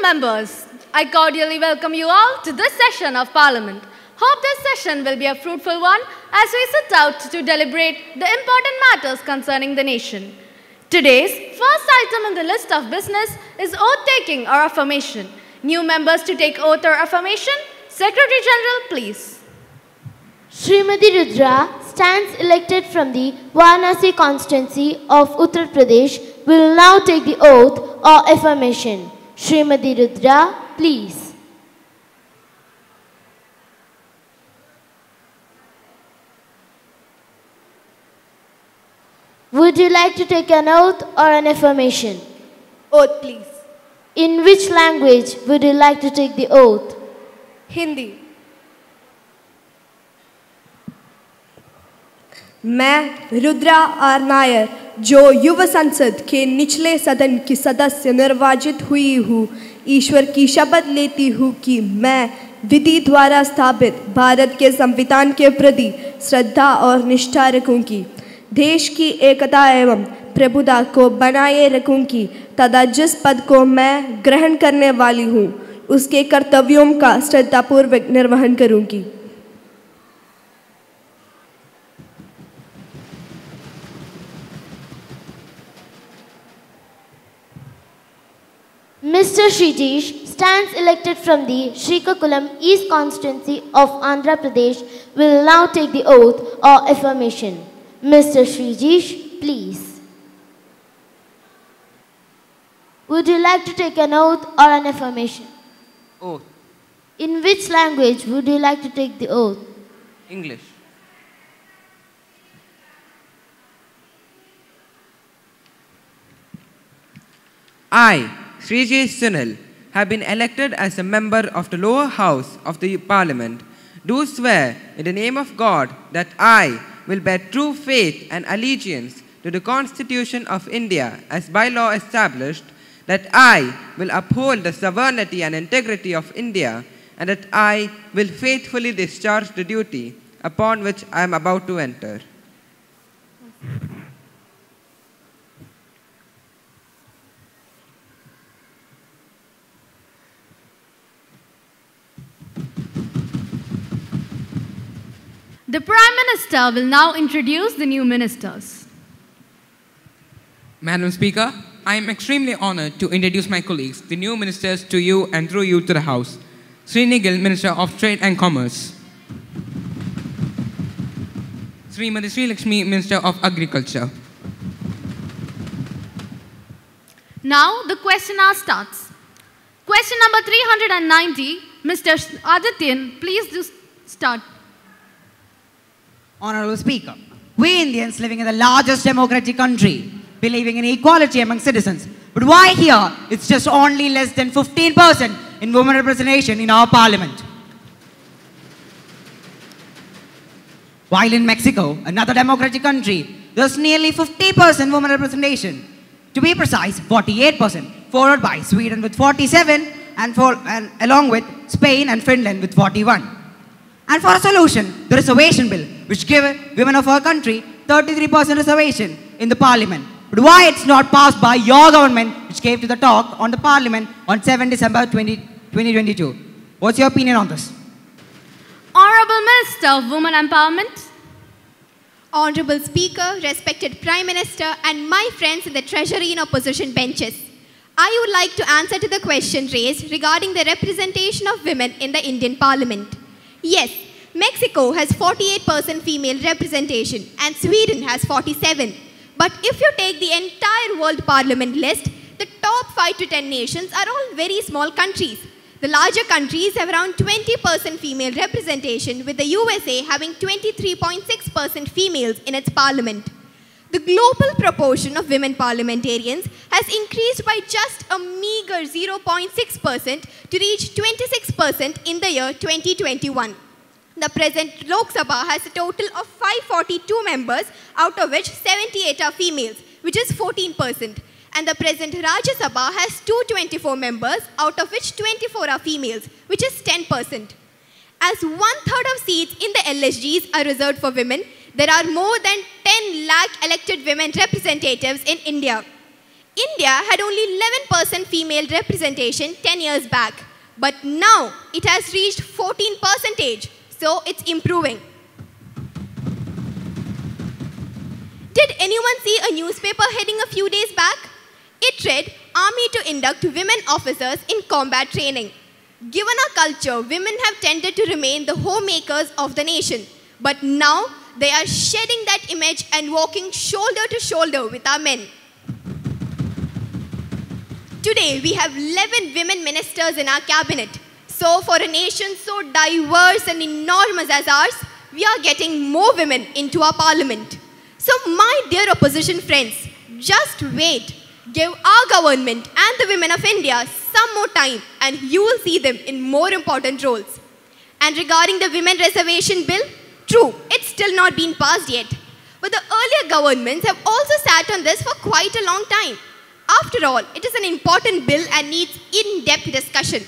members, I cordially welcome you all to this session of Parliament. Hope this session will be a fruitful one as we set out to deliberate the important matters concerning the nation. Today's first item on the list of business is oath-taking or affirmation. New members to take oath or affirmation. Secretary General, please. Srimati Rudra stands elected from the Varanasi constituency of Uttar Pradesh will now take the oath or affirmation. Srimati Rudra, please. Would you like to take an oath or an affirmation? Oath, please. In which language would you like to take the oath? Hindi. मैं Rudra are Nair जो युवा संसद के निचले सदन की सदस्य निर्वाचित हुई हूँ, ईश्वर की शपथ लेती हूँ कि मैं विधि द्वारा स्थापित भारत के संविधान के प्रति श्रद्धा और निष्ठा रखूँगी, देश की एकता एवं प्रभुता को बनाए रखूँगी तथा जिस पद को मैं ग्रहण करने वाली हूँ उसके कर्तव्यों का श्रद्धापूर्वक निर्वहन करूँगी। Mr. Srijesh stands elected from the Srikakulam East constituency of Andhra Pradesh will now take the oath or affirmation. Mr. Srijesh, please. Would you like to take an oath or an affirmation? Oath. In which language would you like to take the oath? English. I, Srijesh Sunil, have been elected as a member of the lower house of the Parliament. Do swear in the name of God that I will bear true faith and allegiance to the Constitution of India as by law established, that I will uphold the sovereignty and integrity of India, and that I will faithfully discharge the duty upon which I am about to enter. The Prime Minister will now introduce the new ministers. Madam Speaker, I am extremely honored to introduce my colleagues, the new ministers, to you and through you to the House. Srini Gill, Minister of Trade and Commerce. Srimati Sri Lakshmi, Minister of Agriculture. Now the question hour starts. Question number 390, Mr. Adityan, please do start. Honorable Speaker, we Indians living in the largest democratic country, believing in equality among citizens. But why here it's just only less than 15% in women representation in our parliament? While in Mexico, another democratic country, there's nearly 50% women representation. To be precise, 48%, followed by Sweden with 47, and along with Spain and Finland with 41. And for a solution, the reservation bill, which gave women of our country 33% reservation in the parliament. But why it's not passed by your government, which gave to the talk on the parliament on 7 December 2022? What's your opinion on this? Honorable Minister of Women Empowerment. Honorable Speaker, respected Prime Minister, and my friends in the Treasury and Opposition benches. I would like to answer to the question raised regarding the representation of women in the Indian Parliament. Yes, Mexico has 48% female representation and Sweden has 47%. But if you take the entire world parliament list, the top 5 to 10 nations are all very small countries. The larger countries have around 20% female representation, with the USA having 23.6% females in its parliament. The global proportion of women parliamentarians has increased by just a meager 0.6% to reach 26% in the year 2021. The present Lok Sabha has a total of 542 members, out of which 78 are females, which is 14%. And the present Rajya Sabha has 224 members, out of which 24 are females, which is 10%. As 1/3 of seats in the LSGs are reserved for women, there are more than 10 lakh elected women representatives in India. India had only 11% female representation 10 years back, but now it has reached 14%, so it's improving. Did anyone see a newspaper heading a few days back? It read, Army to induct women officers in combat training. Given our culture, women have tended to remain the homemakers of the nation, but now they are shedding that image and walking shoulder to shoulder with our men. Today, we have 11 women ministers in our cabinet. So for a nation so diverse and enormous as ours, we are getting more women into our parliament. So my dear opposition friends, just wait. Give our government and the women of India some more time and you will see them in more important roles. And regarding the women reservation bill, true, it's still not been passed yet. But the earlier governments have also sat on this for quite a long time. After all, it is an important bill and needs in-depth discussion.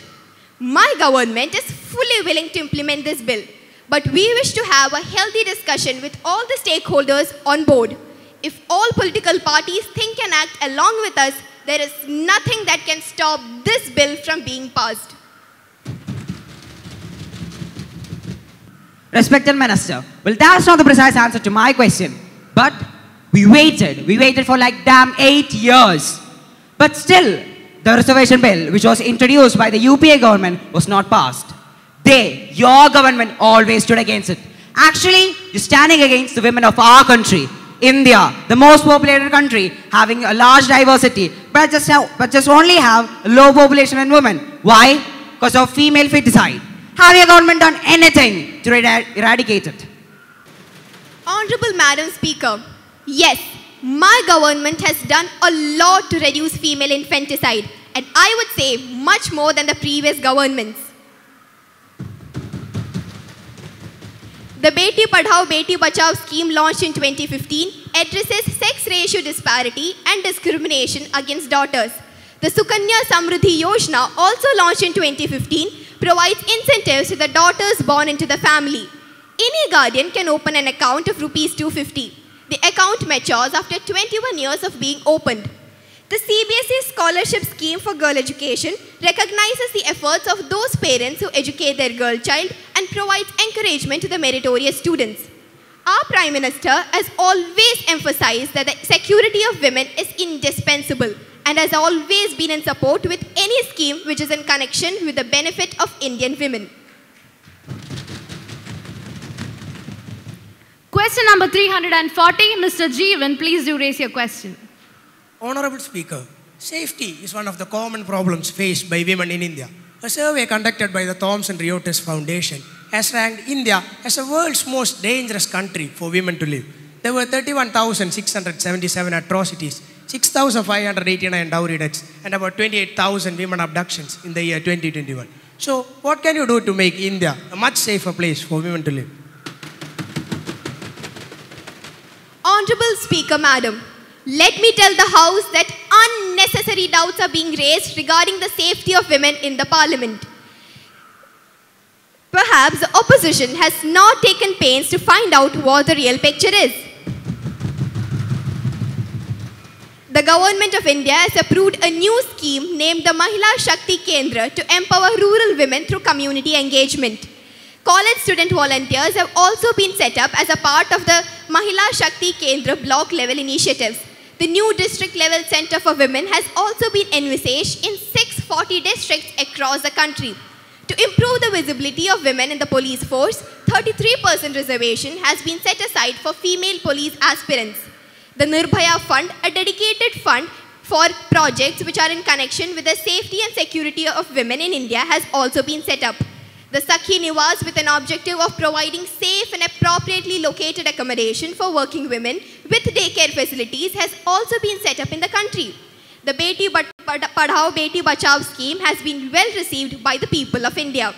My government is fully willing to implement this bill, but we wish to have a healthy discussion with all the stakeholders on board. If all political parties think and act along with us, there is nothing that can stop this bill from being passed. Respected Minister, well, that's not the precise answer to my question. But we waited for like damn 8 years. But still, the reservation bill, which was introduced by the UPA government, was not passed. Your government always stood against it. Actually, you're standing against the women of our country, India, the most populated country, having a large diversity, but just only have a low population in women. Why? Because of female feticide. Have your government done anything to eradicate it? Honorable Madam Speaker, yes, my government has done a lot to reduce female infanticide, and I would say much more than the previous governments. The Beti Padhao Beti Bachao scheme launched in 2015 addresses sex ratio disparity and discrimination against daughters. The Sukanya Samruddhi Yojana, also launched in 2015, provides incentives to the daughters born into the family. Any guardian can open an account of Rs 250. The account matures after 21 years of being opened. The CBSE Scholarship Scheme for Girl Education recognizes the efforts of those parents who educate their girl child and provides encouragement to the meritorious students. Our Prime Minister has always emphasized that the security of women is indispensable and has always been in support with any scheme which is in connection with the benefit of Indian women. Question number 340, Mr. Jeevan, please do raise your question. Honorable Speaker, safety is one of the common problems faced by women in India. A survey conducted by the Thomson Reuters Foundation has ranked India as the world's most dangerous country for women to live. There were 31,677 atrocities, 6,589 dowry deaths, and about 28,000 women abductions in the year 2021. So, what can you do to make India a much safer place for women to live? Honorable Speaker, Madam, let me tell the House that unnecessary doubts are being raised regarding the safety of women in the Parliament. Perhaps the opposition has not taken pains to find out what the real picture is. The Government of India has approved a new scheme named the Mahila Shakti Kendra to empower rural women through community engagement. College student volunteers have also been set up as a part of the Mahila Shakti Kendra block level initiatives. The new district level center for women has also been envisaged in 640 districts across the country. To improve the visibility of women in the police force, 33% reservation has been set aside for female police aspirants. The Nirbhaya Fund, a dedicated fund for projects which are in connection with the safety and security of women in India, has also been set up. The Sakhi Niwas, with an objective of providing safe and appropriately located accommodation for working women with daycare facilities, has also been set up in the country. The Beti Padhao Beti Bachao scheme has been well received by the people of India.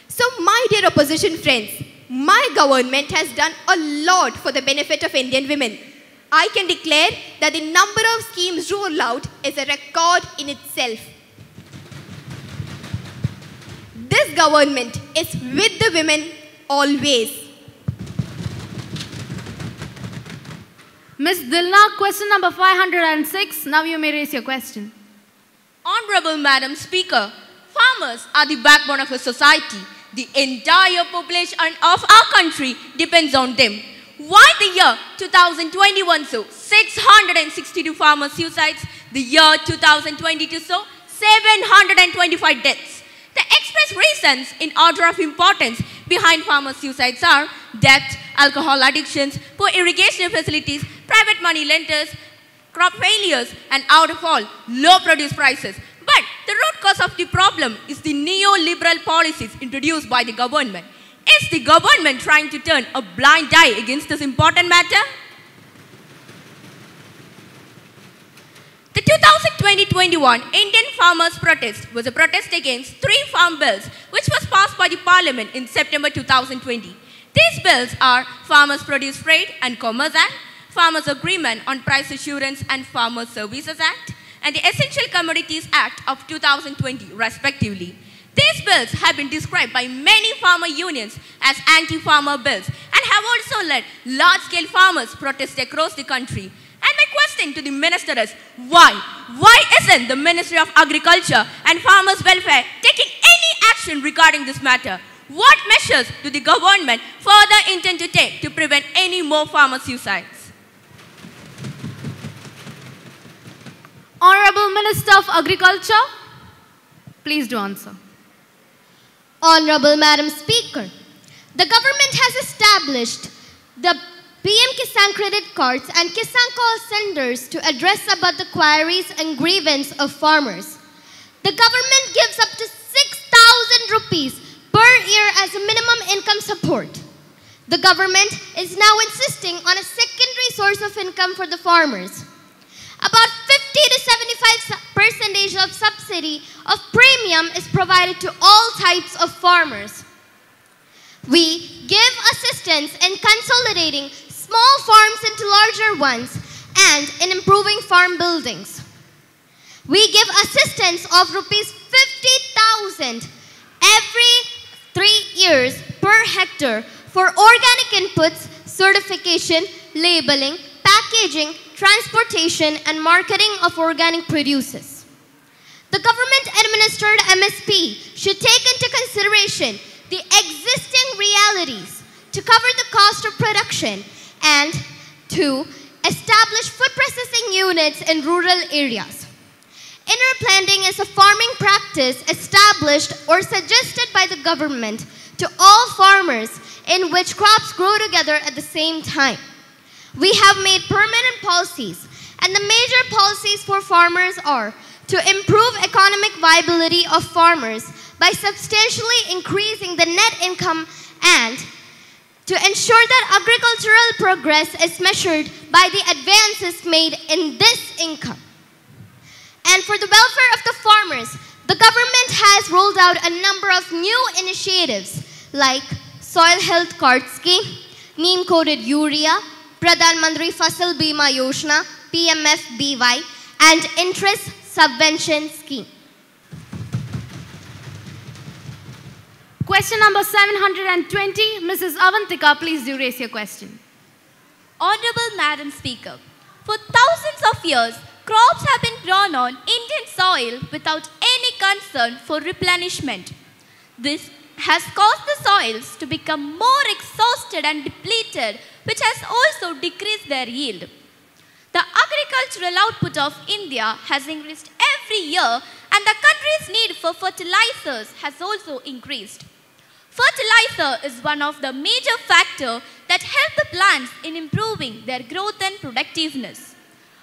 So my dear opposition friends, my government has done a lot for the benefit of Indian women. I can declare that the number of schemes rolled out is a record in itself. This government is with the women always. Ms. Dilna, question number 506. Now you may raise your question. Honorable Madam Speaker, farmers are the backbone of a society. The entire population of our country depends on them. Why the year 2021 saw 662 farmer suicides, the year 2022 saw 725 deaths? The express reasons in order of importance behind farmer suicides are debt, alcohol addictions, poor irrigation facilities, private money lenders, crop failures, and out of all, low produce prices. But the root cause of the problem is the neoliberal policies introduced by the government. Is the government trying to turn a blind eye against this important matter? The 2020-21 Indian Farmers' Protest was a protest against 3 farm bills which was passed by the Parliament in September 2020. These bills are Farmers' Produce Trade and Commerce Act, Farmers' Agreement on Price Assurance and Farmers' Services Act, and the Essential Commodities Act of 2020, respectively. These bills have been described by many farmer unions as anti-farmer bills and have also led large-scale farmers' protests across the country. And my question to the minister is, why? Why isn't the Ministry of Agriculture and Farmers' Welfare taking any action regarding this matter? What measures do the government further intend to take to prevent any more farmer suicides? Honorable Minister of Agriculture, please do answer. Honorable Madam Speaker, the government has established the PM Kisan credit cards and Kisan call centers to address about the queries and grievance of farmers. The government gives up to 6,000 rupees per year as a minimum income support. The government is now insisting on a secondary source of income for the farmers. About 50 to 75% of subsidy of premium is provided to all types of farmers. We give assistance in consolidating small farms into larger ones and in improving farm buildings. We give assistance of rupees 50,000 every 3 years per hectare for organic inputs, certification, labeling, packaging, transportation, and marketing of organic produces. The government-administered MSP should take into consideration the existing realities to cover the cost of production and to establish food processing units in rural areas. Inner planting is a farming practice established or suggested by the government to all farmers in which crops grow together at the same time. We have made permanent policies, and the major policies for farmers are to improve economic viability of farmers by substantially increasing the net income and to ensure that agricultural progress is measured by the advances made in this income. And for the welfare of the farmers, the government has rolled out a number of new initiatives like Soil Health Card Scheme, Neem-coated urea, Pradhan Mantri Fasal Bima Yojana, PMFBY, and Interest Subvention Scheme. Question number 720. Mrs. Avantika, please do raise your question. Honorable Madam Speaker, for thousands of years, crops have been grown on Indian soil without any concern for replenishment. This has caused the soils to become more exhausted and depleted, which has also decreased their yield. The agricultural output of India has increased every year, and the country's need for fertilizers has also increased. Fertilizer is one of the major factors that help the plants in improving their growth and productiveness.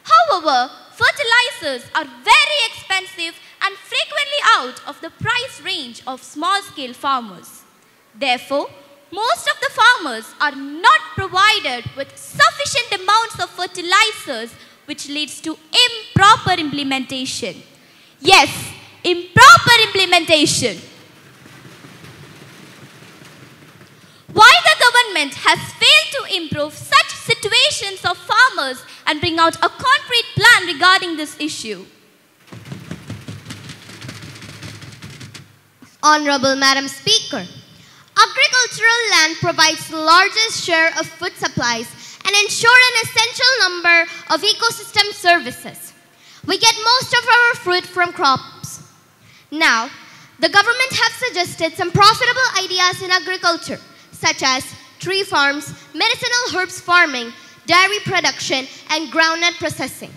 However, fertilizers are very expensive and frequently out of the price range of small-scale farmers. Therefore, most of the farmers are not provided with sufficient amounts of fertilizers, which leads to improper implementation. Yes, improper implementation. Why the government has failed to improve such situations of farmers and bring out a concrete plan regarding this issue? Honorable Madam Speaker, agricultural land provides the largest share of food supplies and ensure an essential number of ecosystem services. We get most of our fruit from crops. Now, the government have suggested some profitable ideas in agriculture, such as tree farms, medicinal herbs farming, dairy production, and groundnut processing.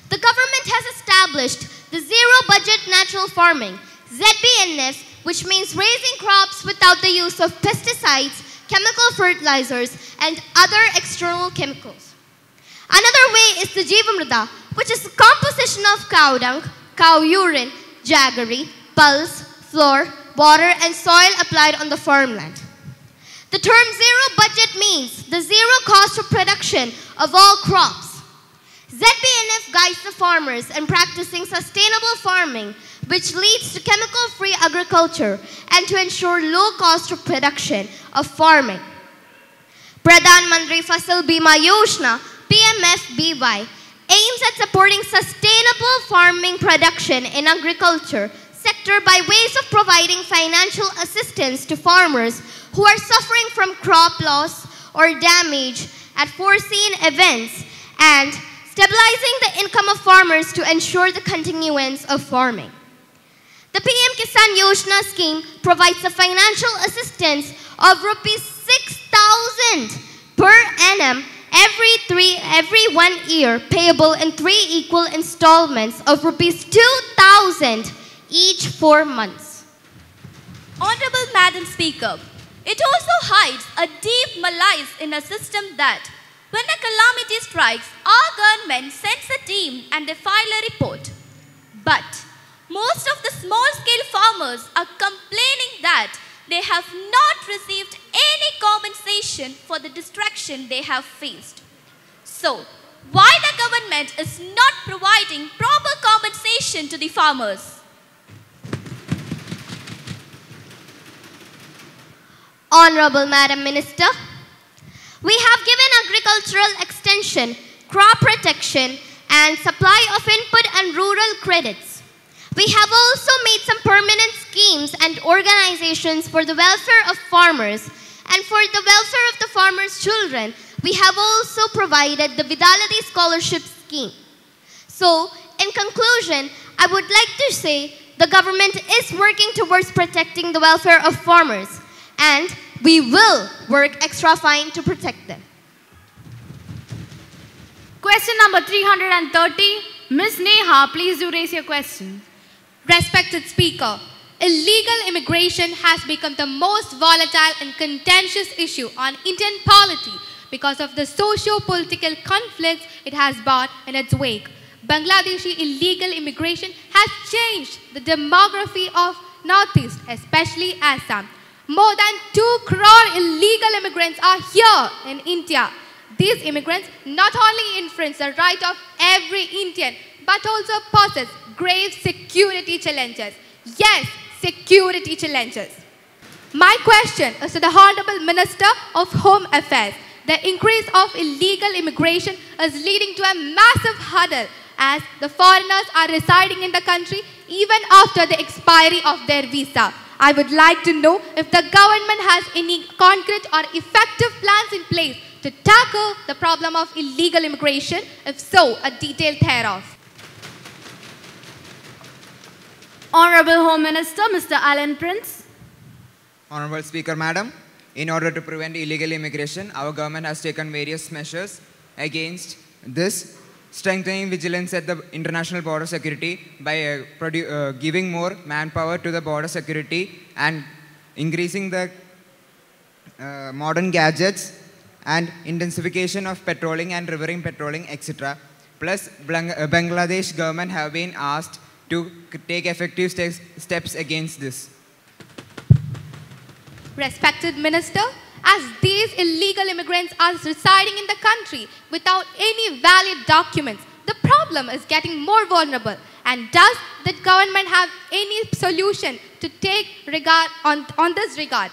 The government has established the Zero Budget Natural Farming, ZBNF, which means raising crops without the use of pesticides, chemical fertilizers, and other external chemicals. Another way is the Jivamrita, which is a composition of cow dung, cow urine, jaggery, pulse, flour, water, and soil applied on the farmland. The term zero budget means the zero cost of production of all crops. ZBNF guides the farmers in practicing sustainable farming, which leads to chemical-free agriculture and to ensure low cost of production of farming. Pradhan Mantri Fasal Bima Yojana, PMFBY, aims at supporting sustainable farming production in agriculture sector by ways of providing financial assistance to farmers who are suffering from crop loss or damage at foreseen events and stabilizing the income of farmers to ensure the continuance of farming. The PM Kisan Yojana scheme provides a financial assistance of Rs 6,000 per annum every 1 year, payable in 3 equal installments of Rs 2,000 each 4 months. Honorable Madam Speaker, it also hides a deep malice in a system that when a calamity strikes, our government sends a team and they file a report. But most of the small-scale farmers are complaining that they have not received any compensation for the destruction they have faced. So, why the government is not providing proper compensation to the farmers? Honorable Madam Minister, we have given agricultural extension, crop protection, and supply of input and rural credits. We have also made some permanent schemes and organizations for the welfare of farmers, and for the welfare of the farmers' children, we have also provided the Vidalati Scholarship Scheme. So, in conclusion, I would like to say the government is working towards protecting the welfare of farmers, and we will work extra fine to protect them. Question number 330. Ms. Neha, please do raise your question. Respected Speaker, illegal immigration has become the most volatile and contentious issue on Indian polity because of the socio-political conflicts it has brought in its wake. Bangladeshi illegal immigration has changed the demography of Northeast, especially Assam. More than 2 crore illegal immigrants are here in India. These immigrants not only infringe the right of every Indian, but also possess grave security challenges. Yes, security challenges. My question is to the Honorable Minister of Home Affairs. The increase of illegal immigration is leading to a massive hurdle as the foreigners are residing in the country even after the expiry of their visa. I would like to know if the government has any concrete or effective plans in place to tackle the problem of illegal immigration. If so, a detail thereof. Honorable Home Minister, Mr. Alan Prince. Honorable Speaker, Madam, in order to prevent illegal immigration, our government has taken various measures against this, strengthening vigilance at the international border security by giving more manpower to the border security and increasing the modern gadgets and intensification of patrolling and riverine patrolling, etc. Plus, Bangladesh government have been asked to take effective steps against this. Respected Minister, as these illegal immigrants are residing in the country without any valid documents, the problem is getting more vulnerable. And does the government have any solution to take regard on this regard?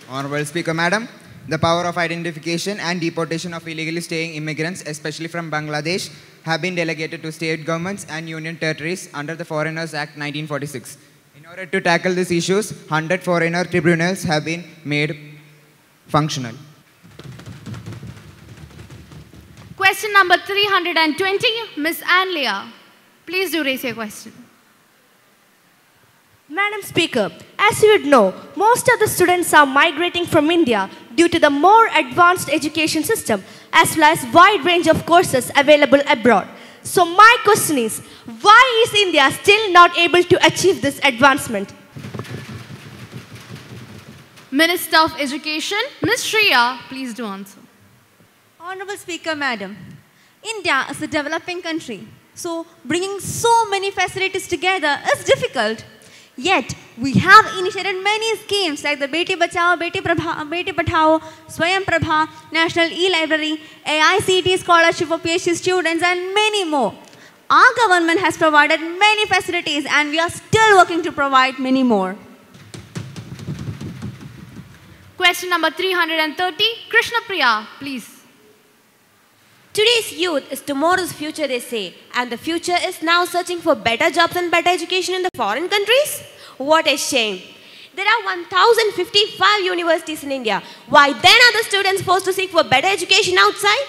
Honorable Speaker, Madam, the power of identification and deportation of illegally staying immigrants, especially from Bangladesh, have been delegated to state governments and union territories under the Foreigners Act 1946. In order to tackle these issues, 100 foreigner tribunals have been made functional. number 320, Miss Anlia. Please do raise your question. Madam Speaker, as you would know, most of the students are migrating from India due to the more advanced education system as well as wide range of courses available abroad. So my question is, why is India still not able to achieve this advancement? Minister of Education, Ms. Shreya, please do answer. Honorable Speaker, Madam, India is a developing country, so bringing so many facilities together is difficult. Yet, we have initiated many schemes like the Beti Bachao, Beti Padhao, Swayam Prabha, National E-Library, AICT Scholarship for PhD students and many more. Our government has provided many facilities and we are still working to provide many more. Question number 330, Krishna Priya, please. Today's youth is tomorrow's future, they say, and the future is now searching for better jobs and better education in the foreign countries? What a shame. There are 1,055 universities in India. Why then are the students forced to seek for better education outside?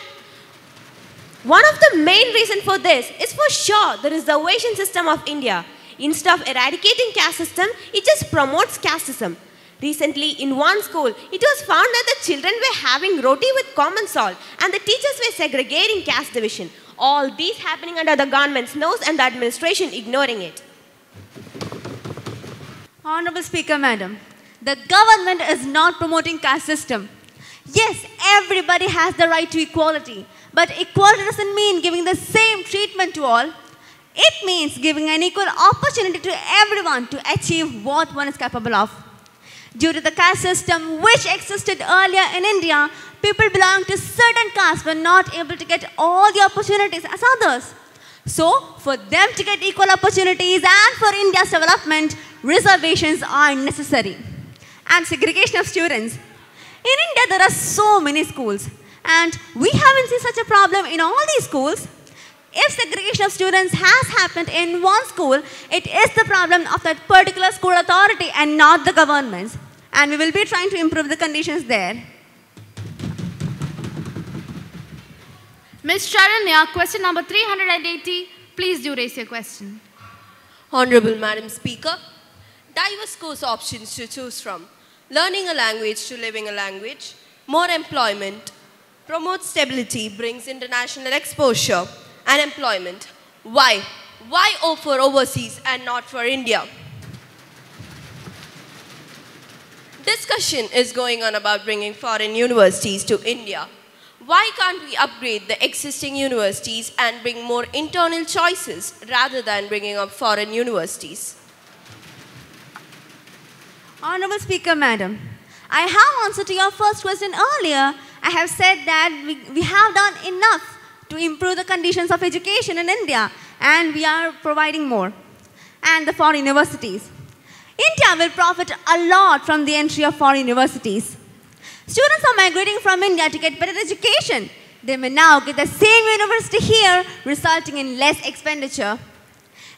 One of the main reasons for this is for sure the reservation system of India. Instead of eradicating caste system, it just promotes casteism. Recently, in one school, it was found that the children were having roti with common salt and the teachers were segregating caste division. All these happening under the government's nose and the administration ignoring it. Honorable Speaker, Madam, the government is not promoting caste system. Yes, everybody has the right to equality, but equality doesn't mean giving the same treatment to all. It means giving an equal opportunity to everyone to achieve what one is capable of. Due to the caste system which existed earlier in India, people belonging to certain castes were not able to get all the opportunities as others. So, for them to get equal opportunities and for India's development, reservations are necessary. And segregation of students. In India, there are so many schools, and we haven't seen such a problem in all these schools. If segregation of students has happened in one school, it is the problem of that particular school authority and not the government's. And we will be trying to improve the conditions there. Ms. Charanya, question number 380. Please do raise your question. Honorable Madam Speaker, diverse course options to choose from. Learning a language to living a language. More employment. Promotes stability, brings international exposure and employment. Why? Why for overseas and not for India? Discussion is going on about bringing foreign universities to India. Why can't we upgrade the existing universities and bring more internal choices rather than bringing up foreign universities? Honorable Speaker, Madam, I have answered to your first question earlier. I have said that we have done enough to improve the conditions of education in India, and we are providing more. And the foreign universities. India will profit a lot from the entry of foreign universities. Students are migrating from India to get better education. They may now get the same university here, resulting in less expenditure.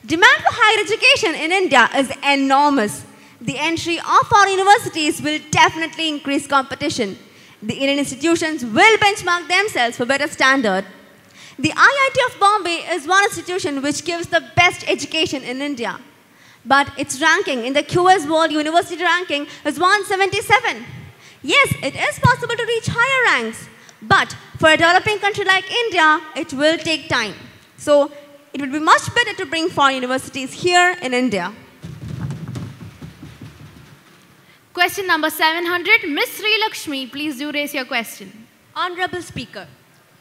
Demand for higher education in India is enormous. The entry of foreign universities will definitely increase competition. The Indian institutions will benchmark themselves for better standard. The IIT of Bombay is one institution which gives the best education in India. But its ranking in the QS World University Ranking is 177. Yes, it is possible to reach higher ranks. But for a developing country like India, it will take time. So, it would be much better to bring foreign universities here in India. Question number 700, Ms. Sri Lakshmi, please do raise your question. Honorable Speaker,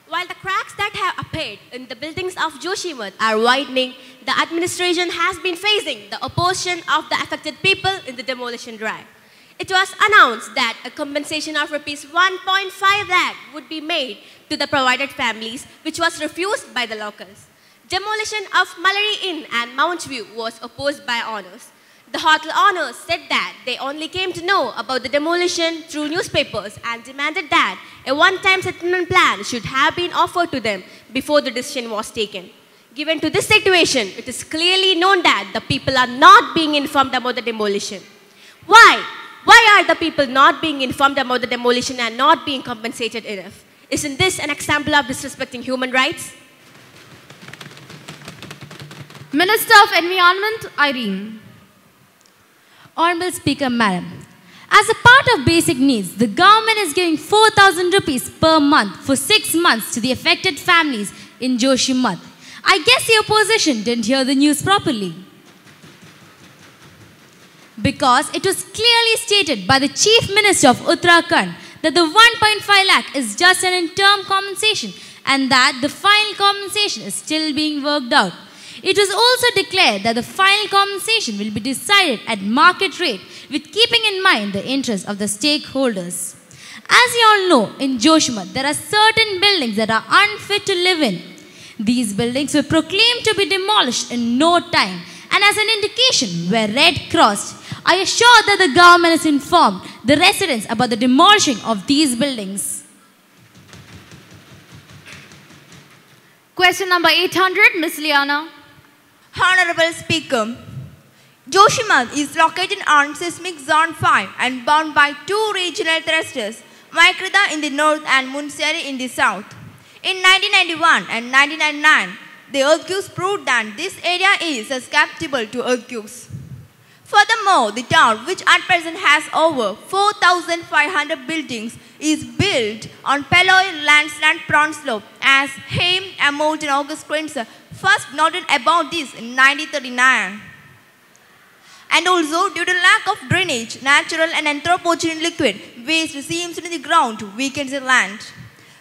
while the cracks that have appeared in the buildings of Joshimath are widening, the administration has been facing the opposition of the affected people in the demolition drive. It was announced that a compensation of Rs 1.5 lakh would be made to the provided families, which was refused by the locals. Demolition of Malari Inn and Mount View was opposed by owners. The hotel owners said that they only came to know about the demolition through newspapers and demanded that a one-time settlement plan should have been offered to them before the decision was taken. Given to this situation, it is clearly known that the people are not being informed about the demolition. Why? Why are the people not being informed about the demolition and not being compensated enough? Isn't this an example of disrespecting human rights? Minister of Environment, Irene. Honorable Speaker, Madam. As a part of basic needs, the government is giving 4,000 rupees per month for 6 months to the affected families in Joshimath. I guess the opposition didn't hear the news properly. Because it was clearly stated by the Chief Minister of Uttarakhand that the 1.5 lakh is just an interim compensation and that the final compensation is still being worked out. It was also declared that the final compensation will be decided at market rate with keeping in mind the interests of the stakeholders. As you all know, in Joshimath, there are certain buildings that are unfit to live in. These buildings were proclaimed to be demolished in no time, and as an indication where red crossed, I assure that the government has informed the residents about the demolishing of these buildings. Question number 800, Ms. Liana. Honorable Speaker, Joshimath is located on seismic zone 5 and bound by 2 regional thrusters, Maikrita in the north and Munseri in the south. In 1991 and 1999, the earthquakes proved that this area is susceptible to earthquakes. Furthermore, the town, which at present has over 4,500 buildings, is built on Pelloy Landsland Prawn Slope, as Haim, Amot and August Krenzer first noted about this in 1939. And also, due to lack of drainage, natural and anthropogenic liquid waste seeps into the ground to weaken the land.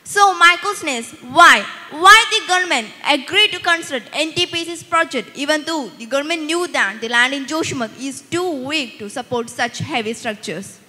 So, my question is, why the government agreed to construct NTPC's project even though the government knew that the land in Joshimath is too weak to support such heavy structures?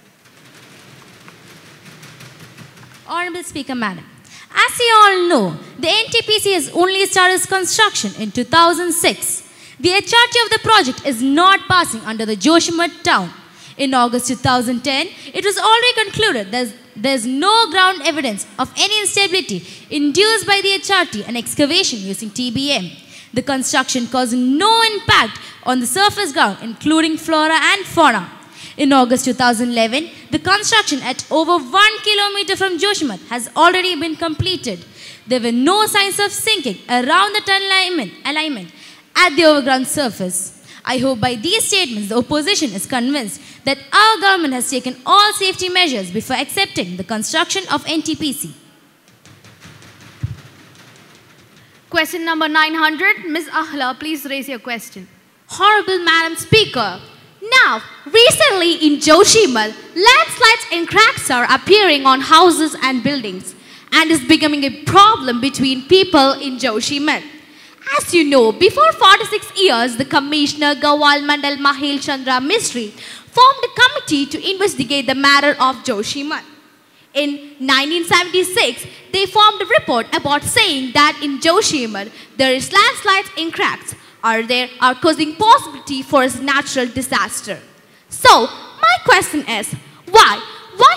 Honorable Speaker, Madam. As you all know, the NTPC has only started its construction in 2006. The HRT of the project is not passing under the Joshimath town. In August 2010, it was already concluded that there is no ground evidence of any instability induced by the HRT and excavation using TBM. The construction caused no impact on the surface ground, including flora and fauna. In August 2011, the construction at over 1 kilometer from Joshimath has already been completed. There were no signs of sinking around the tunnel alignment at the overground surface. I hope by these statements, the opposition is convinced that our government has taken all safety measures before accepting the construction of NTPC. Question number 900, Ms. Ahla, please raise your question. Honorable Madam Speaker, now, recently in Joshimath, landslides and cracks are appearing on houses and buildings and is becoming a problem between people in Joshimath. As you know, before 46 years, the Commissioner Gawal Mandal Mahil Chandra Mistry formed a committee to investigate the matter of Joshimath. In 1976, they formed a report about saying that in Joshimath, there is landslides and cracks are causing possibility for a natural disaster. So, my question is, why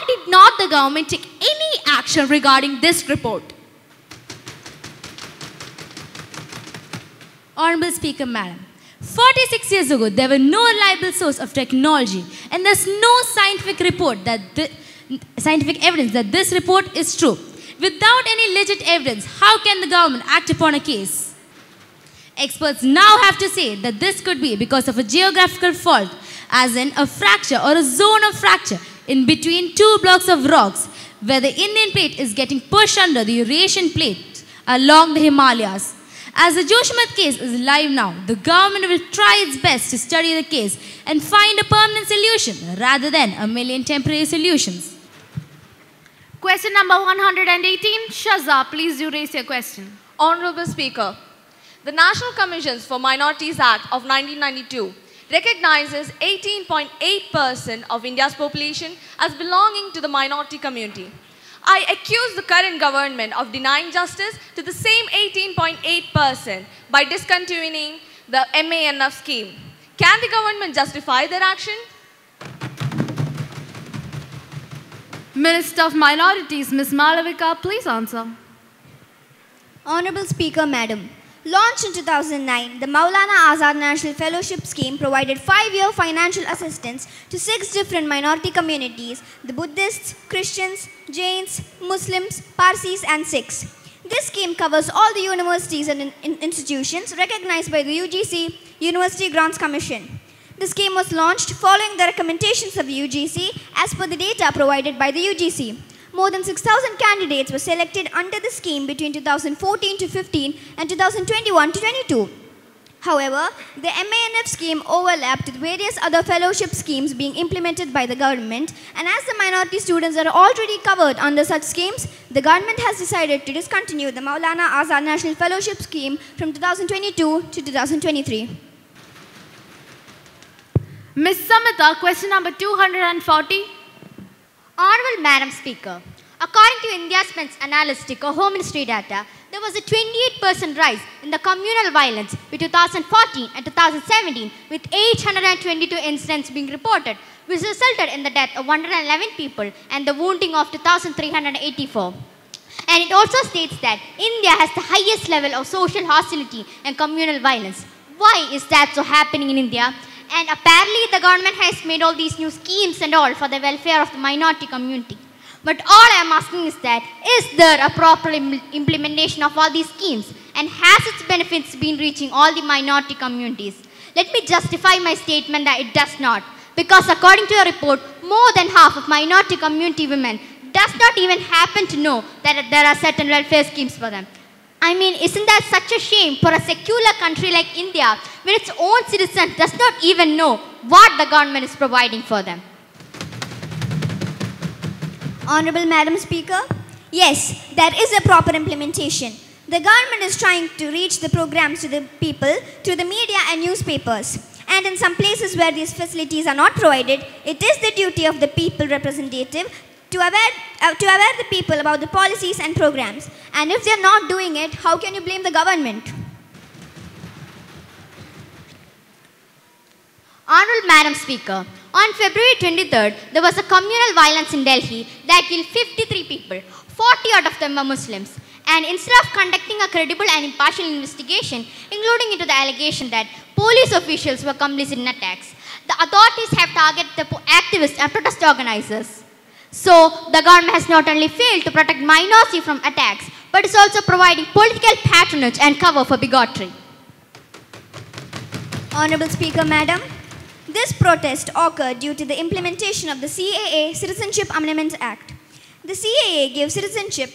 did not the government take any action regarding this report? Honorable Speaker, Madam. 46 years ago, there were no reliable source of technology and there's no scientific evidence that this report is true. Without any legit evidence, how can the government act upon a case? Experts now have to say that this could be because of a geographical fault, as in a fracture or a zone of fracture in between 2 blocks of rocks, where the Indian plate is getting pushed under the Eurasian plate along the Himalayas. As the Joshimath case is live now, the government will try its best to study the case and find a permanent solution rather than a million temporary solutions. Question number 118, Shaza, please do raise your question. Honorable Speaker, the National Commissions for Minorities Act of 1992 recognizes 18.8% of India's population as belonging to the minority community. I accuse the current government of denying justice to the same 18.8% by discontinuing the MANF scheme. Can the government justify their action? Minister of Minorities, Ms. Malavika, please answer. Honorable Speaker, Madam. Launched in 2009, the Maulana Azad National Fellowship Scheme provided 5-year financial assistance to 6 different minority communities: the Buddhists, Christians, Jains, Muslims, Parsis and Sikhs. This scheme covers all the universities and institutions recognized by the UGC, University Grants Commission. The scheme was launched following the recommendations of the UGC as per the data provided by the UGC. More than 6,000 candidates were selected under the scheme between 2014 to 15 and 2021 to 22. However, the MANF scheme overlapped with various other fellowship schemes being implemented by the government, and as the minority students are already covered under such schemes, the government has decided to discontinue the Maulana Azad National Fellowship Scheme from 2022 to 2023. Ms. Samita, question number 240. Honorable Madam Speaker, according to India Spence Analytic or Home Ministry data, there was a 28% rise in the communal violence between 2014 and 2017, with 822 incidents being reported, which resulted in the death of 111 people and the wounding of 2,384. And it also states that India has the highest level of social hostility and communal violence. Why is that so happening in India? And apparently the government has made all these new schemes and all for the welfare of the minority community. But all I am asking is that, is there a proper implementation of all these schemes? And has its benefits been reaching all the minority communities? Let me justify my statement that it does not. Because according to a report, more than half of minority community women does not even happen to know that there are certain welfare schemes for them. I mean, isn't that such a shame for a secular country like India, where its own citizens does not even know what the government is providing for them? Honorable Madam Speaker, yes, there is a proper implementation. The government is trying to reach the programs to the people through the media and newspapers. And in some places where these facilities are not provided, it is the duty of the people representative to aware the people about the policies and programs. And if they are not doing it, how can you blame the government? Honorable Madam Speaker, on February 23rd, there was a communal violence in Delhi that killed 53 people. 40 out of them were Muslims. And instead of conducting a credible and impartial investigation, including into the allegation that police officials were complicit in attacks, the authorities have targeted the activists and protest organizers. So, the government has not only failed to protect minority from attacks, but is also providing political patronage and cover for bigotry. Honorable Speaker, Madam, this protest occurred due to the implementation of the CAA Citizenship Amendment Act. The CAA gave citizenship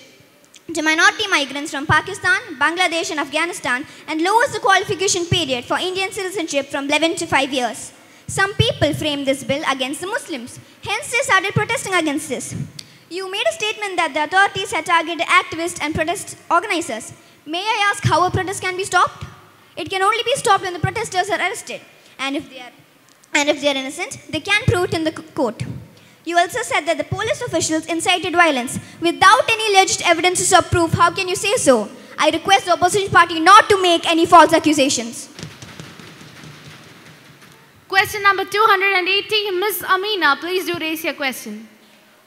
to minority migrants from Pakistan, Bangladesh and Afghanistan and lowers the qualification period for Indian citizenship from 11 to 5 years. Some people framed this bill against the Muslims. Hence, they started protesting against this. You made a statement that the authorities had targeted activists and protest organizers. May I ask how a protest can be stopped? It can only be stopped when the protesters are arrested. And if they are innocent, they can prove it in the court. You also said that the police officials incited violence. Without any alleged evidences or proof, how can you say so? I request the opposition party not to make any false accusations. Question number 280, Ms. Amina, please do raise your question.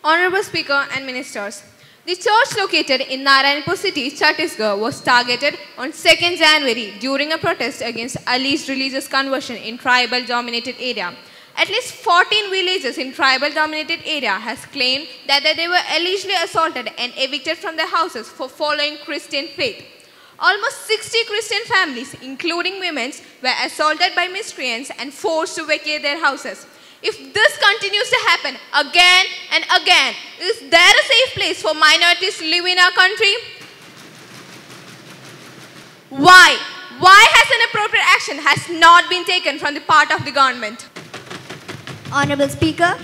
Honorable Speaker and Ministers, the church located in Narayanpur city, Chhattisgarh was targeted on 2nd January during a protest against alleged religious conversion in tribal-dominated area. At least 14 villages in tribal-dominated area has claimed that they were allegedly assaulted and evicted from their houses for following Christian faith. Almost 60 Christian families, including women, were assaulted by miscreants and forced to vacate their houses. If this continues to happen again and again, is there a safe place for minorities to live in our country? Why? Why has an appropriate action has not been taken from the part of the government? Honorable Speaker,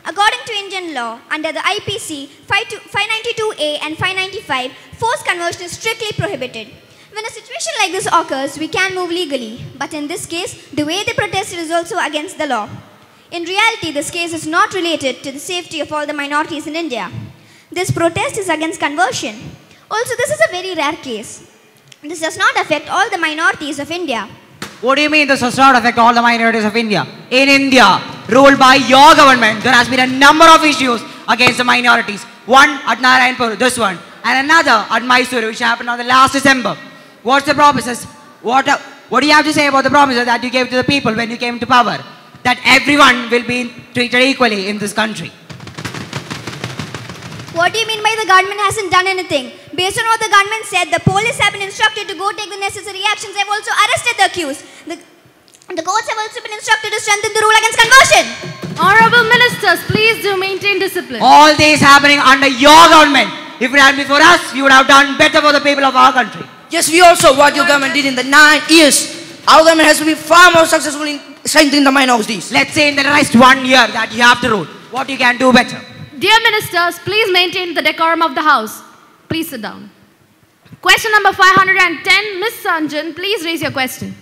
according to Indian law, under the IPC 592A and 595, forced conversion is strictly prohibited. When a situation like this occurs, we can move legally. But in this case, the way they protested is also against the law. In reality, this case is not related to the safety of all the minorities in India. This protest is against conversion. Also, this is a very rare case. This does not affect all the minorities of India. What do you mean this does not affect all the minorities of India? In India, ruled by your government, there has been a number of issues against the minorities. One at Narayanpur, this one, and another at Mysuru, which happened on the last December. What's the purposes? What do you have to say about the promises that you gave to the people when you came to power? That everyone will be treated equally in this country. What do you mean by the government hasn't done anything? Based on what the government said, the police have been instructed to go take the necessary actions. They have also arrested the accused. The courts have also been instructed to strengthen the rule against conversion. Honorable ministers, please do maintain discipline. All this happening under your government. If it had been for us, you would have done better for the people of our country. Yes, we also what your government did in the 9 years. Our government has to be far more successful in strengthening the minorities. Let's say in the next 1 year that you have to rule. What you can do better? Dear ministers, please maintain the decorum of the house. Please sit down. Question number 510, Ms. Sanjan, please raise your question.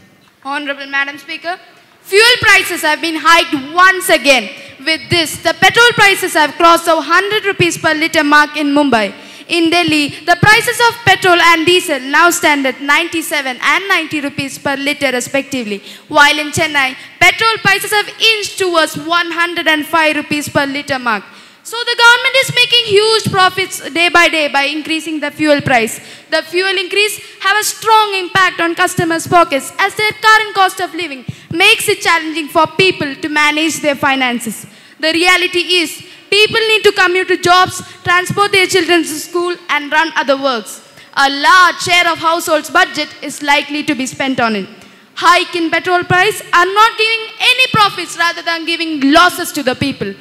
Honorable Madam Speaker, fuel prices have been hiked once again. With this, the petrol prices have crossed the 100 rupees per litre mark in Mumbai. In Delhi, the prices of petrol and diesel now stand at 97 and 90 rupees per litre respectively. While in Chennai, petrol prices have inched towards 105 rupees per litre mark. So the government is making huge profits day by day by increasing the fuel price. The fuel increase have a strong impact on customers' pockets as their current cost of living makes it challenging for people to manage their finances. The reality is, people need to commute to jobs, transport their children to school and run other works. A large share of households' budget is likely to be spent on it. Hike in petrol price are not giving any profits rather than giving losses to the people.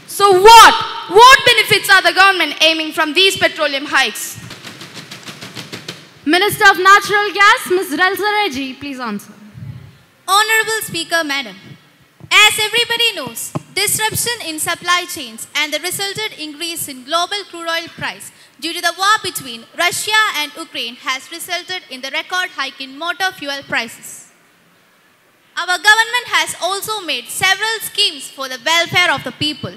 So what benefits are the government aiming from these petroleum hikes? Minister of Natural Gas, Ms. Relsa Reggie, please answer. Honorable Speaker, Madam, as everybody knows, disruption in supply chains and the resultant increase in global crude oil price due to the war between Russia and Ukraine has resulted in the record hike in motor fuel prices. Our government has also made several schemes for the welfare of the people.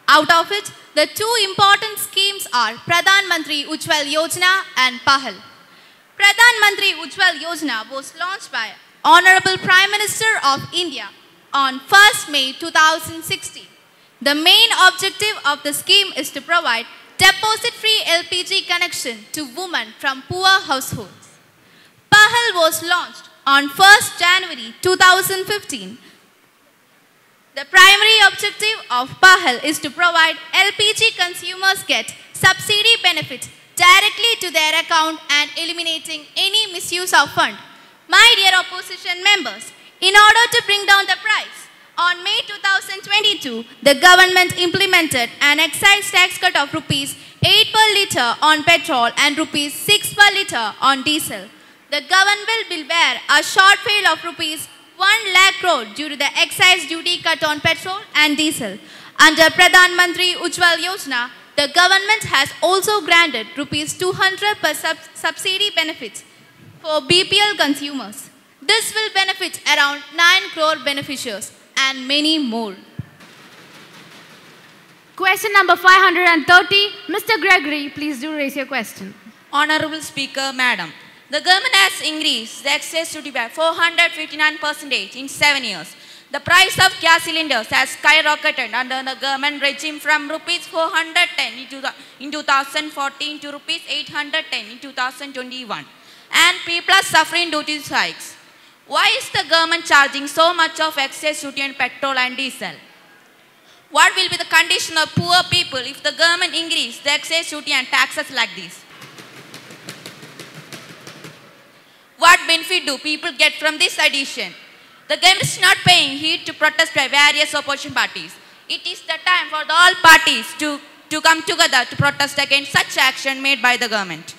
Out of it, the two important schemes are Pradhan Mantri Ujjwal Yojana and PAHAL. Pradhan Mantri Ujjwal Yojana was launched by Honorable Prime Minister of India on 1st May 2016. The main objective of the scheme is to provide deposit-free LPG connection to women from poor households. PAHAL was launched on 1st January 2015. The primary objective of PAHAL is to provide LPG consumers get subsidy benefits directly to their account and eliminating any misuse of fund. My dear opposition members, in order to bring down the price, on May 2022, the government implemented an excise tax cut of Rs 8 per litre on petrol and Rs 6 per litre on diesel. The government will bear a shortfall of Rs 1 lakh crore due to the excise duty cut on petrol and diesel. Under Pradhan Mantri Ujjwal Yojana, the government has also granted Rs 200 per subsidy benefits for BPL consumers. This will benefit around 9 crore beneficiaries and many more. Question number 530, Mr. Gregory, please do raise your question. Honorable Speaker, Madam, the government has increased the excess duty by 459% in 7 years. The price of gas cylinders has skyrocketed under the government regime from Rs 410 in 2014 to Rs 810 in 2021. And people are suffering due to these hikes. Why is the government charging so much of excess duty on petrol and diesel? What will be the condition of poor people if the government increase the excess duty and taxes like this? What benefit do people get from this addition? The government is not paying heed to protest by various opposition parties. It is the time for all parties to come together to protest against such action made by the government.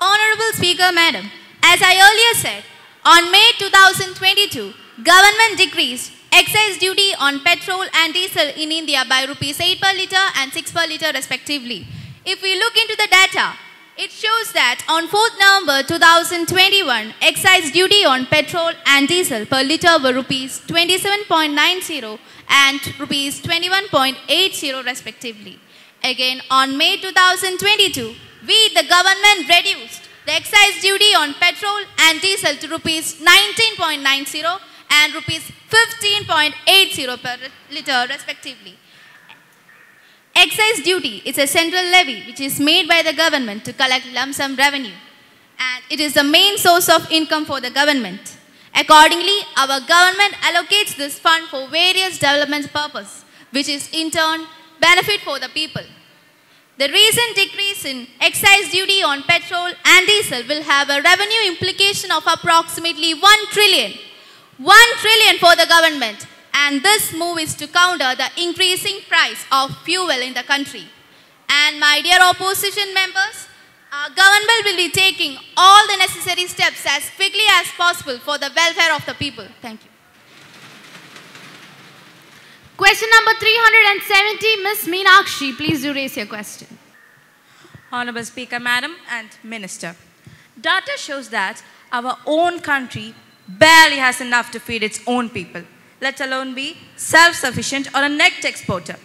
Honorable Speaker, Madam, as I earlier said, on May 2022, government decreased excise duty on petrol and diesel in India by Rs 8 per litre and 6 per litre respectively. If we look into the data, it shows that on 4th November 2021, excise duty on petrol and diesel per litre were Rs 27.90 and Rs 21.80 respectively. Again, on May 2022, we, the government, reduced the excise duty on petrol and diesel to Rs 19.90 and Rs 15.80 per litre respectively. Excise duty is a central levy which is made by the government to collect lump sum revenue, and it is the main source of income for the government. Accordingly, our government allocates this fund for various development purposes, which is in turn benefit for the people. The recent decrease in excise duty on petrol and diesel will have a revenue implication of approximately 1 trillion. 1 trillion for the government. And this move is to counter the increasing price of fuel in the country. And my dear opposition members, our government will be taking all the necessary steps as quickly as possible for the welfare of the people. Thank you. Question number 370, Ms. Meenakshi, please do raise your question. Honorable Speaker, Madam and Minister, data shows that our own country barely has enough to feed its own people, let alone be self-sufficient or a net exporter.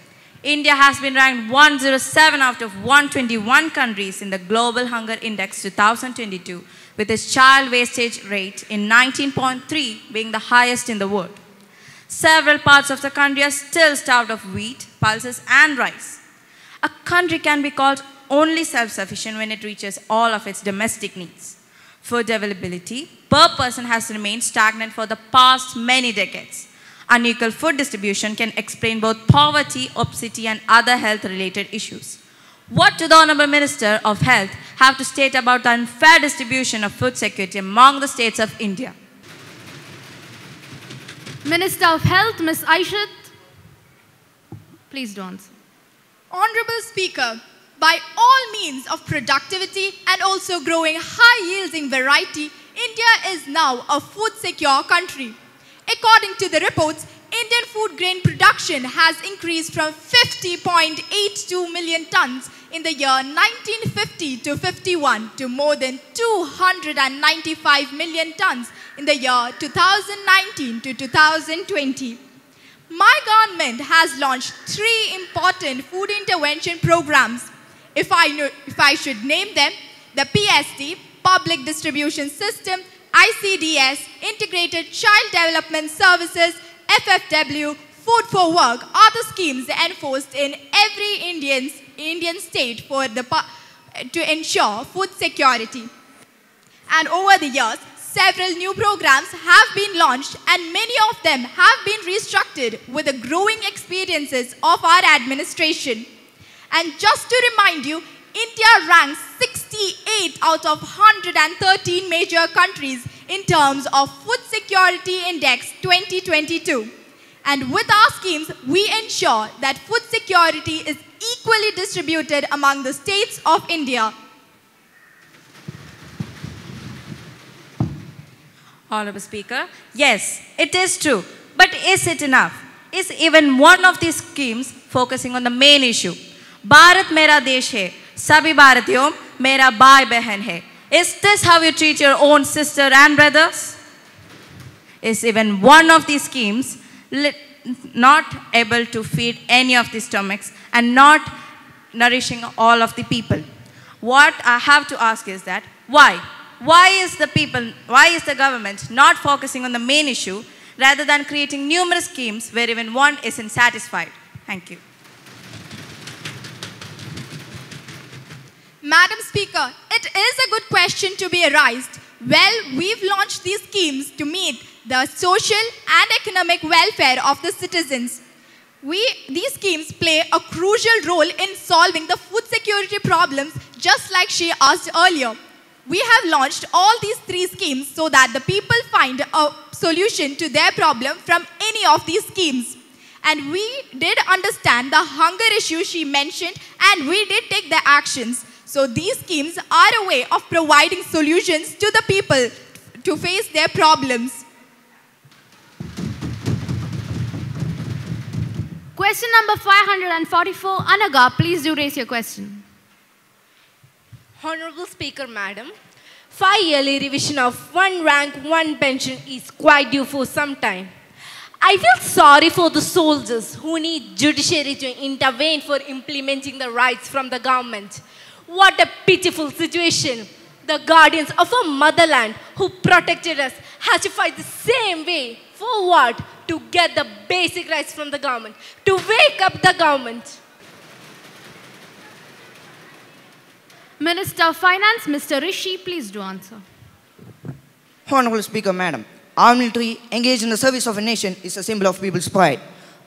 India has been ranked 107 out of 121 countries in the Global Hunger Index 2022, with its child wastage rate in 19.3 being the highest in the world. Several parts of the country are still starved of wheat, pulses and rice. A country can be called only self-sufficient when it reaches all of its domestic needs. Food availability per person has remained stagnant for the past many decades. Unequal food distribution can explain both poverty, obesity and other health-related issues. What do the Honorable Minister of Health have to state about the unfair distribution of food security among the states of India? Minister of Health, Ms. Aishat, please do answer. Honorable Speaker, by all means of productivity and also growing high-yielding variety, India is now a food-secure country. According to the reports, Indian food grain production has increased from 50.82 million tons in the year 1950 to 51 to more than 295 million tons in the year 2019 to 2020. My government has launched 3 important food intervention programs. If I should name them, the PSD, Public Distribution System, ICDS, Integrated Child Development Services, FFW, Food for Work are the schemes enforced in every Indian state to ensure food security. And over the years, several new programs have been launched and many of them have been restructured with the growing experiences of our administration. And just to remind you, India ranks 68 out of 113 major countries in terms of Food Security Index 2022. And with our schemes, we ensure that food security is equally distributed among the states of India. Honorable Speaker, yes, it is true. But is it enough? Is even one of these schemes focusing on the main issue? Bharat mera desh hai, sabhi Bharatiyon mera bhai behan hai. Is this how you treat your own sister and brothers? Is even one of these schemes not able to feed any of the stomachs and not nourishing all of the people? What I have to ask is that why? Why is the government not focusing on the main issue rather than creating numerous schemes where even one isn't satisfied? Thank you. Madam Speaker, it is a good question to be raised. Well, we've launched these schemes to meet the social and economic welfare of the citizens. These schemes play a crucial role in solving the food security problems, just like she asked earlier. We have launched all these 3 schemes so that the people find a solution to their problem from any of these schemes. And we did understand the hunger issue she mentioned and we did take the actions. So these schemes are a way of providing solutions to the people to face their problems. Question number 544, Anaga, please do raise your question. Honorable Speaker, Madam, 5-yearly revision of 1 rank, 1 pension is quite due for some time. I feel sorry for the soldiers who need judiciary to intervene for implementing the rights from the government. What a pitiful situation. The guardians of our motherland who protected us have to fight the same way. For what? To get the basic rights from the government. To wake up the government. Minister of Finance, Mr. Rishi, please do answer. Honorable Speaker, Madam, our military engaged in the service of a nation is a symbol of people's pride.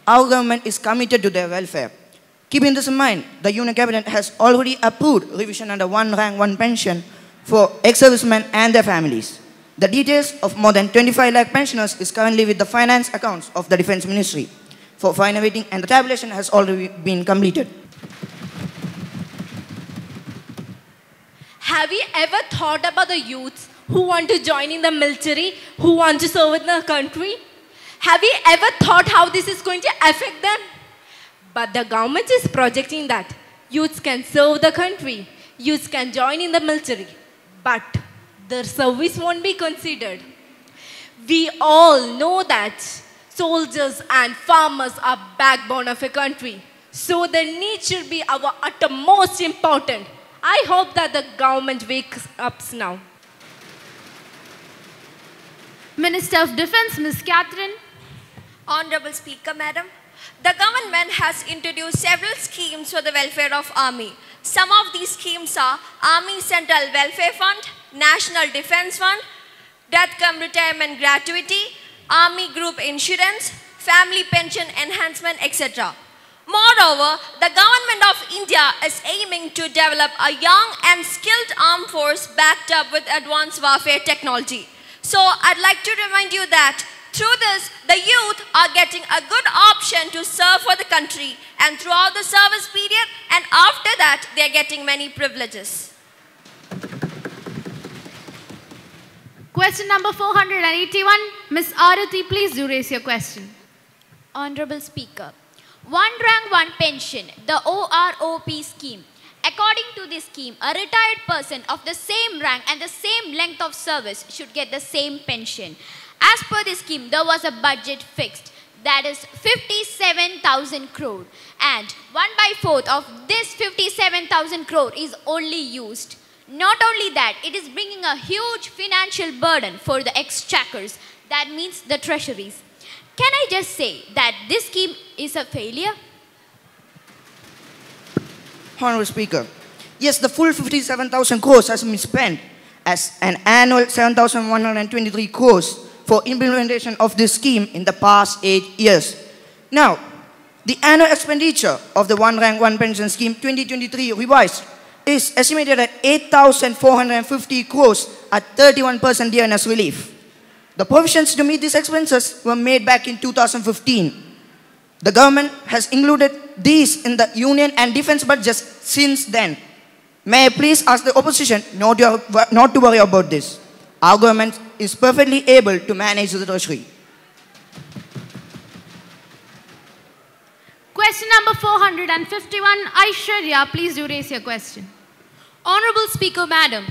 Our government is committed to their welfare. Keeping this in mind, the Union Cabinet has already approved revision under one rank, one pension for ex-servicemen and their families. The details of more than 25 lakh pensioners is currently with the finance accounts of the Defence Ministry for final waiting, and the tabulation has already been completed. Have you ever thought about the youths who want to join in the military, who want to serve in the country? Have you ever thought how this is going to affect them? But the government is projecting that youths can serve the country, youths can join in the military, but their service won't be considered. We all know that soldiers and farmers are backbone of a country, so their needs should be our uttermost important. I hope that the government wakes up now. Minister of Defence, Ms. Catherine. Honorable Speaker, Madam, the government has introduced several schemes for the welfare of Army. Some of these schemes are Army Central Welfare Fund, National Defence Fund, Death Cum Retirement Gratuity, Army Group Insurance, Family Pension Enhancement, etc. Moreover, the government of India is aiming to develop a young and skilled armed force backed up with advanced warfare technology. So I'd like to remind you that through this, the youth are getting a good option to serve for the country, and throughout the service period and after that, they are getting many privileges. Question number 481. Ms. Arati, please do raise your question. Honorable Speaker, one rank, one pension, the OROP scheme. According to this scheme, a retired person of the same rank and the same length of service should get the same pension. As per this scheme, there was a budget fixed, that is 57,000 crore, and 1/4 of this 57,000 crore is only used. Not only that, it is bringing a huge financial burden for the exchequers, that means the treasuries. Can I just say that this scheme is a failure? Honorable Speaker, yes, the full 57,000 crores has been spent as an annual 7,123 crores for implementation of this scheme in the past 8 years. Now, the annual expenditure of the One Rank One Pension Scheme 2023 revised is estimated at 8,450 crores at 31% dearness relief. The provisions to meet these expenses were made back in 2015. The government has included these in the Union and Defence budgets since then. May I please ask the opposition not to worry about this. Our government is perfectly able to manage the treasury. Question number 451. Aishwarya, please do raise your question. Honorable Speaker, Madam,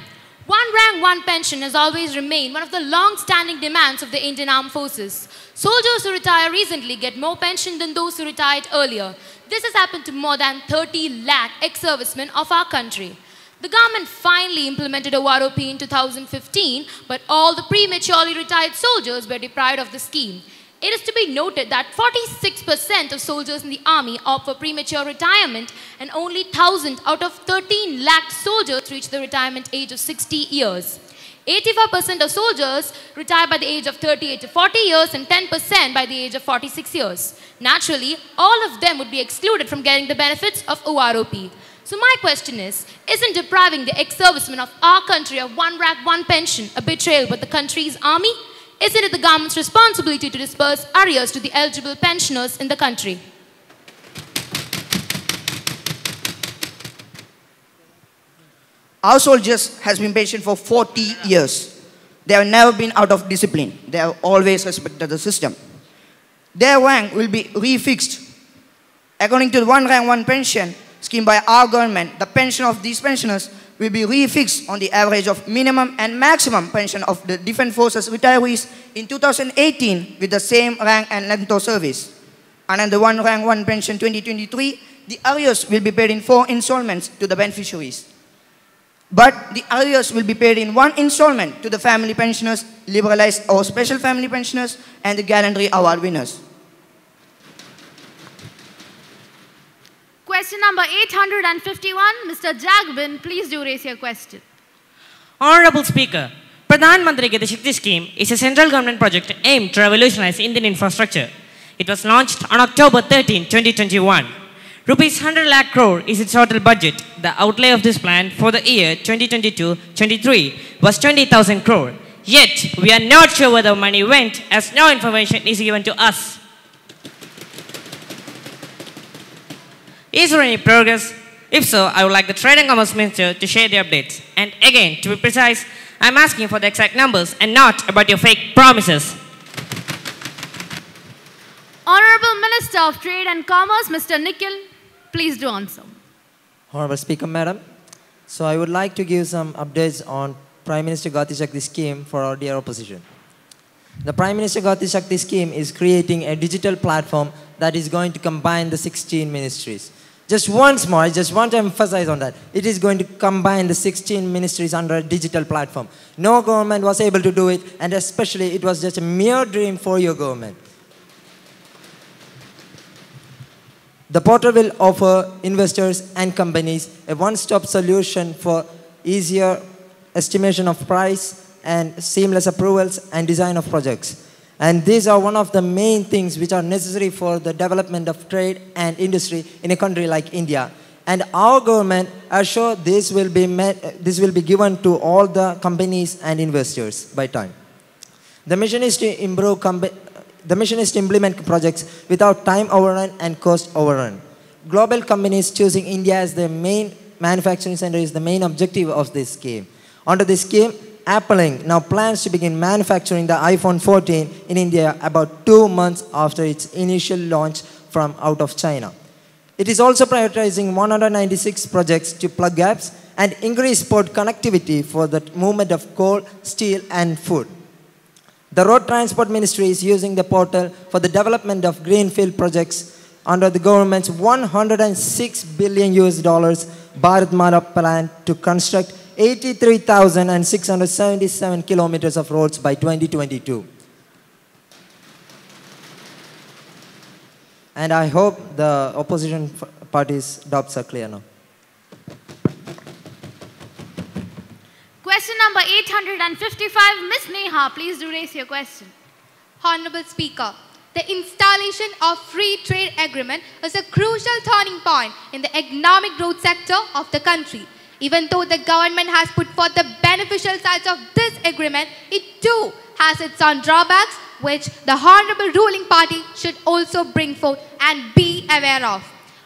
one rank, one pension has always remained one of the long-standing demands of the Indian Armed Forces. Soldiers who retire recently get more pension than those who retired earlier. This has happened to more than 30 lakh ex-servicemen of our country. The government finally implemented OROP in 2015, but all the prematurely retired soldiers were deprived of the scheme. It is to be noted that 46% of soldiers in the army opt for premature retirement, and only 1,000 out of 13 lakh soldiers reach the retirement age of 60 years. 85% of soldiers retire by the age of 38 to 40 years and 10% by the age of 46 years. Naturally, all of them would be excluded from getting the benefits of OROP. So my question is, isn't depriving the ex-servicemen of our country of one rank, one pension a betrayal with the country's army? Isn't it the government's responsibility to disperse arrears to the eligible pensioners in the country? Our soldiers has been patient for 40 years. They have never been out of discipline. They have always respected the system. Their rank will be refixed. According to the One Rank One Pension scheme by our government, the pension of these pensioners will be refixed on the average of minimum and maximum pension of the Defence Forces retirees in 2018 with the same rank and length of service. And under the One Rank One Pension 2023, the arrears will be paid in 4 installments to the beneficiaries. But the arrears will be paid in 1 installment to the family pensioners, liberalized or special family pensioners, and the gallantry award winners. question number 851, Mr. Jagbin, please do raise your question. Honorable Speaker, Pradhan Mantri Gati Shakti Scheme is a central government project aimed to revolutionize Indian infrastructure. It was launched on October 13, 2021. Rupees 100 lakh crore is its total budget. The outlay of this plan for the year 2022-23 was 20,000 crore. Yet, we are not sure where the money went as no information is given to us. Is there any progress? If so, I would like the Trade and Commerce Minister to share the updates. And again, to be precise, I am asking for the exact numbers and not about your fake promises. Honorable Minister of Trade and Commerce, Mr. Nikhil, please do answer. Honorable Speaker, Madam. So I would like to give some updates on Prime Minister Gati Shakti scheme for our dear opposition. The Prime Minister Gati Shakti scheme is creating a digital platform that is going to combine the 16 ministries. Just once more, I just want to emphasize on that. It is going to combine the 16 ministries under a digital platform. No government was able to do it, and especially it was just a mere dream for your government. The portal will offer investors and companies a one-stop solution for easier estimation of price and seamless approvals and design of projects. And these are one of the main things which are necessary for the development of trade and industry in a country like India. And our government assures this will be given to all the companies and investors by time. The mission is to implement projects without time overrun and cost overrun. Global companies choosing India as their main manufacturing center is the main objective of this scheme. Under this scheme, Apple Inc. now plans to begin manufacturing the iPhone 14 in India about 2 months after its initial launch from out of China. It is also prioritizing 196 projects to plug gaps and increase port connectivity for the movement of coal, steel and food. The Road Transport Ministry is using the portal for the development of greenfield projects under the government's $106 billion Bharatmala plan to construct 83,677 kilometers of roads by 2022. And I hope the opposition parties' doubts are clear now. Question number 855, Ms. Neha, please do raise your question. Honorable Speaker, the installation of free trade agreement is a crucial turning point in the economic growth sector of the country. Even though the government has put forth the beneficial sides of this agreement, it too has its own drawbacks, which the honorable ruling party should also bring forth and be aware of.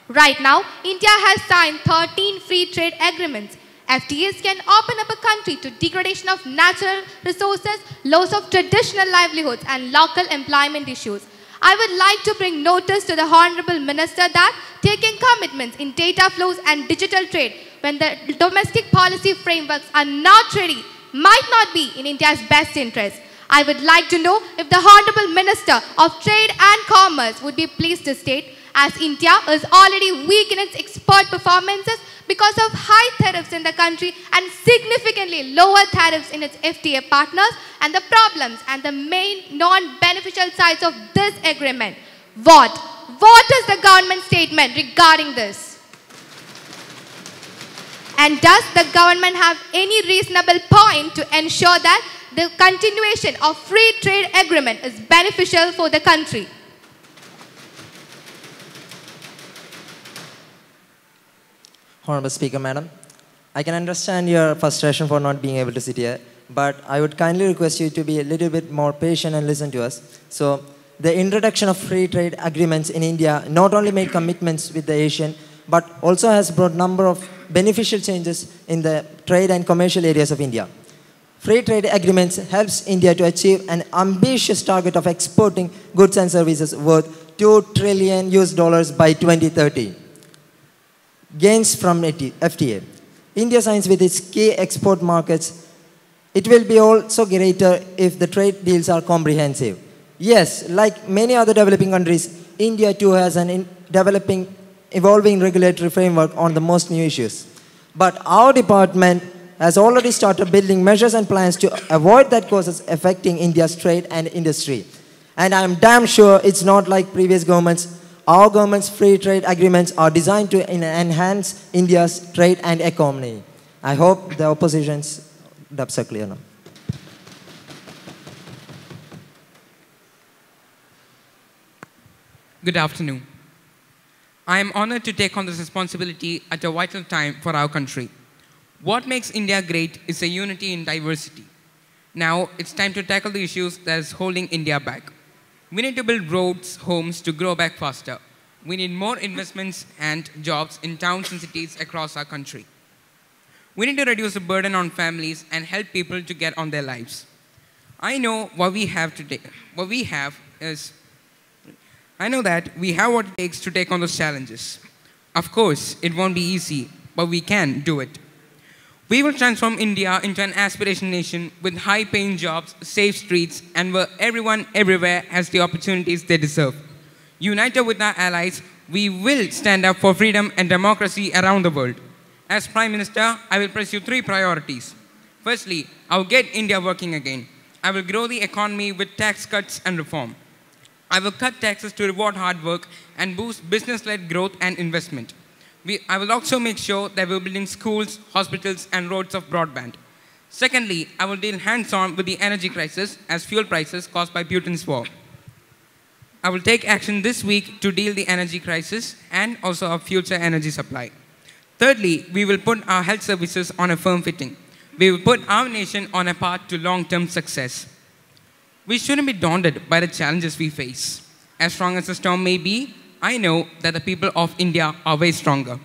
Right now, India has signed 13 free trade agreements. FTAs can open up a country to degradation of natural resources, loss of traditional livelihoods, and local employment issues. I would like to bring notice to the Honorable Minister that taking commitments in data flows and digital trade when the domestic policy frameworks are not ready might not be in India's best interest. I would like to know if the Honorable Minister of Trade and Commerce would be pleased to state, as India is already weak in its export performances because of high tariffs in the country and significantly lower tariffs in its FTA partners, and the problems and the main non-beneficial sides of this agreement. What is the government statement regarding this? And does the government have any reasonable point to ensure that the continuation of free trade agreement is beneficial for the country? Honorable Speaker, Madam, I can understand your frustration for not being able to sit here, but I would kindly request you to be a little bit more patient and listen to us. So, the introduction of free trade agreements in India not only made commitments with the Asian, but also has brought a number of beneficial changes in the trade and commercial areas of India. Free trade agreements helps India to achieve an ambitious target of exporting goods and services worth $2 trillion by 2030. Gains from FTA. India signs with its key export markets. It will be also greater if the trade deals are comprehensive. Yes, like many other developing countries, India too has an evolving regulatory framework on the most new issues. But our department has already started building measures and plans to avoid that causes affecting India's trade and industry. And I'm damn sure it's not like previous governments. our government's free trade agreements are designed to enhance India's trade and economy. I hope the opposition's dubs are clear now. Good afternoon. I am honored to take on this responsibility at a vital time for our country. What makes India great is a unity in diversity. Now, it's time to tackle the issues that is holding India back. We need to build roads, homes to grow back faster. We need more investments and jobs in towns and cities across our country. We need to reduce the burden on families and help people to get on their lives. I know what we have today. I know that we have what it takes to take on those challenges. Of course, it won't be easy, but we can do it. We will transform India into an aspiration nation with high-paying jobs, safe streets, and where everyone everywhere has the opportunities they deserve. United with our allies, we will stand up for freedom and democracy around the world. As Prime Minister, I will pursue 3 priorities. Firstly, I will get India working again. I will grow the economy with tax cuts and reform. I will cut taxes to reward hard work and boost business-led growth and investment. I will also make sure that we're building schools, hospitals, and roads of broadband. Secondly, I will deal hands-on with the energy crisis as fuel prices caused by Putin's war. I will take action this week to deal the energy crisis and also our future energy supply. Thirdly, we will put our health services on a firm footing. We will put our nation on a path to long-term success. We shouldn't be daunted by the challenges we face. As strong as the storm may be, I know that the people of India are way stronger.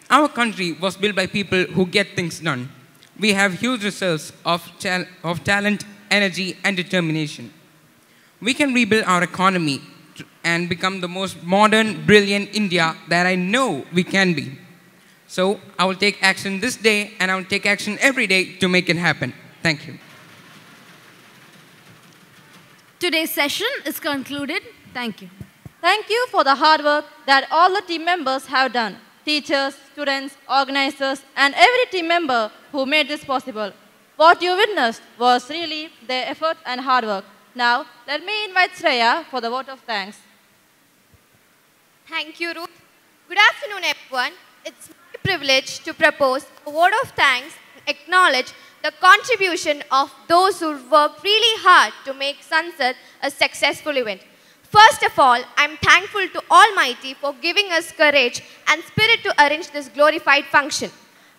Our country was built by people who get things done. We have huge reserves of talent, energy, and determination. We can rebuild our economy and become the most modern, brilliant India that I know we can be. So I will take action this day, and I will take action every day to make it happen. Thank you. Today's session is concluded. Thank you. Thank you for the hard work that all the team members have done. Teachers, students, organizers, and every team member who made this possible. What you witnessed was really their effort and hard work. Now, let me invite Shreya for the vote of thanks. Thank you, Ruth. Good afternoon, everyone. It's my privilege to propose a vote of thanks and acknowledge the contribution of those who worked really hard to make Sansad a successful event. First of all, I'm thankful to Almighty for giving us courage and spirit to arrange this glorified function.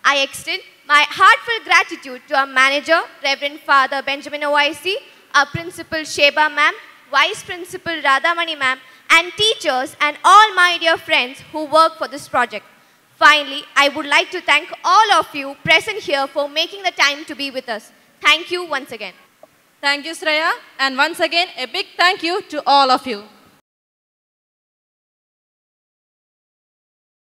I extend my heartfelt gratitude to our manager, Reverend Father Benjamin Owaisi, our principal Sheba ma'am, Vice Principal Radhamani ma'am, and teachers and all my dear friends who work for this project. Finally, I would like to thank all of you present here for making the time to be with us. Thank you once again. Thank you, Shreya. And once again, a big thank you to all of you.